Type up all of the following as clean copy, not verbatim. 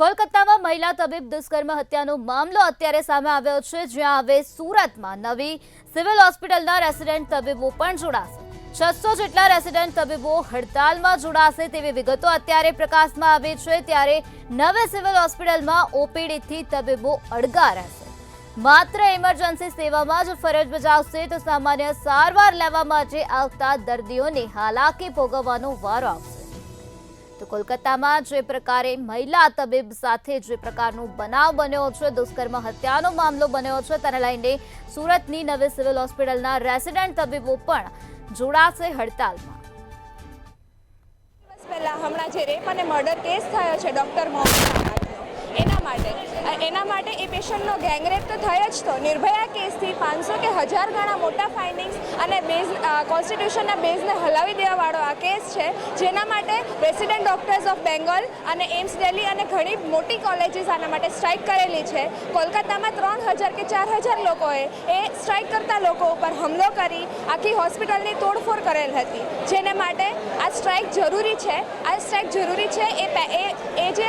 કોલકાતામાં મહિલા તબીબ દુષ્કર્મ હત્યાનો મામલો અત્યારે સામે આવ્યો છે, જ્યાં હવે સુરતમાં નવી સિવિલ હોસ્પિટલના રેસિડેન્ટ તબીબો પણ જોડાશે। 600 જેટલા રેસિડેન્ટ તબીબો હડતાલમાં જોડાશે તેવી વિગતો અત્યારે પ્રકાશમાં આવી છે। ત્યારે નવી સિવિલ હોસ્પિટલમાં ઓપીડીથી તબીબો અળગા રહેશે। માત્ર ઇમરજન્સી સેવામાં જ ફરજ બજાવશે તો સામાન્ય સારવાર લેવા માટે આવતા દર્દીઓને હાલાકી ભોગવવાનો વારો આવશે। તો કોલકાતામાં જે પ્રકારે મહિલા તબીબ સાથે જે પ્રકારનો બનાવ બન્યો છે, દુષ્કર્મ હત્યાનો મામલો બન્યો છે, તેને લઈને સુરતની નવી સિવિલ હોસ્પિટલના રેસિડેન્ટ તબીબો પણ જોડાશે હડતાલમાં। પહેલા હમણાં જે રેપ અને મર્ડર કેસ થયો છે ડોક્ટર મોહમ્મદ એના માટે એ પેશન્ટનો ગેંગરેપ તો થયો જ તો નિર્ભયા કેસથી 500 કે 1000 ગણા મોટા ફાઇન્ડિંગ્સ અને કોન્સ્ટિટ્યુશનના બેઝને હલાવી દેવાવાળો આ કેસ છે, જેના માટે રેસિડેન્ટ ડોક્ટર્સ ઓફ બેંગોલ અને એમ્સ દિલ્હી અને ઘણી મોટી કોલેજીસ આના માટે સ્ટ્રાઇક કરેલી છે। કોલકાતામાં 3000 કે 4000 લોકોએ એ સ્ટ્રાઇક કરતા લોકો ઉપર હુમલો કરી આખી હોસ્પિટલની તોડફોડ કરેલ હતી, જેને માટે આ સ્ટ્રાઇક જરૂરી છે। આ સ્ટ્રાઇક જરૂરી છે એ જે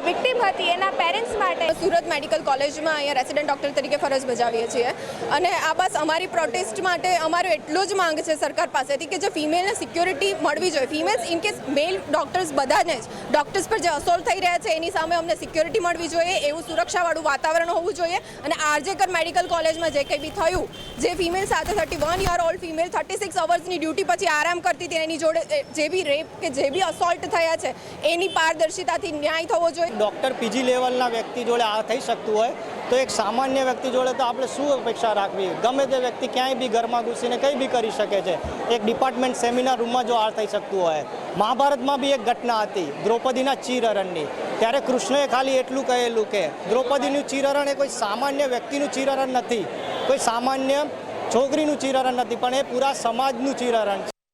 વિક્ટિમ હતી એના પેરેન્ટ્સ માટે। સુરત મેડિકલ કોલેજમાં અહીંયા રેસિડેન્ટ ડૉક્ટર તરીકે ફરજ બજાવીએ છીએ અને આ બસ અમારી પ્રોટેસ્ટ માટે અમારો એટલો જ માંગ છે સરકાર પાસેથી કે જે ફિમેલને સિક્યોરિટી મળવી જોઈએ। ફિમેલ્સ ઇનકેસ મેલ ડૉક્ટર્સ બધાને જ ડૉક્ટર્સ પર જે અસોલ્ટ થઈ રહ્યા છે એની સામે અમને સિક્યોરિટી મળવી જોઈએ, એવું સુરક્ષાવાળું વાતાવરણ હોવું જોઈએ। અને આરજેકર મેડિકલ કોલેજમાં જે કંઈ બી થયું, જે ફિમેલ સાથે 31 યર ઓલ્ડ ફિમેલ 36 અવર્સની ડ્યુટી પછી આરામ કરતી હતી, એની જોડે જે બી રેપ કે જે બી અસોલ્ટ થયા છે એની પારદર્શિતાથી ન્યાય થવો જોઈએ। ડૉક્ટર પીજી લેવલના વ્યક્તિ જોડે આ થઈ શકતું હોય તો એક સામાન્ય વ્યક્તિ જોડે તો આપણે શું અપેક્ષા રાખવી? ગમે તે વ્યક્તિ ક્યાંય બી ઘરમાં ઘૂસીને કંઈ બી કરી શકે છે। એક ડિપાર્ટમેન્ટ સેમિનાર રૂમમાં જો આ થઈ શકતું હોય। મહાભારતમાં બી એક ઘટના હતી દ્રૌપદીના ચીરહરણની, ત્યારે કૃષ્ણએ ખાલી એટલું કહેલું કે દ્રૌપદીનું ચીરહરણ એ કોઈ સામાન્ય વ્યક્તિનું ચીરહરણ નથી, કોઈ સામાન્ય છોકરીનું ચીરહરણ નથી, પણ એ પૂરા સમાજનું ચીરહરણ છે।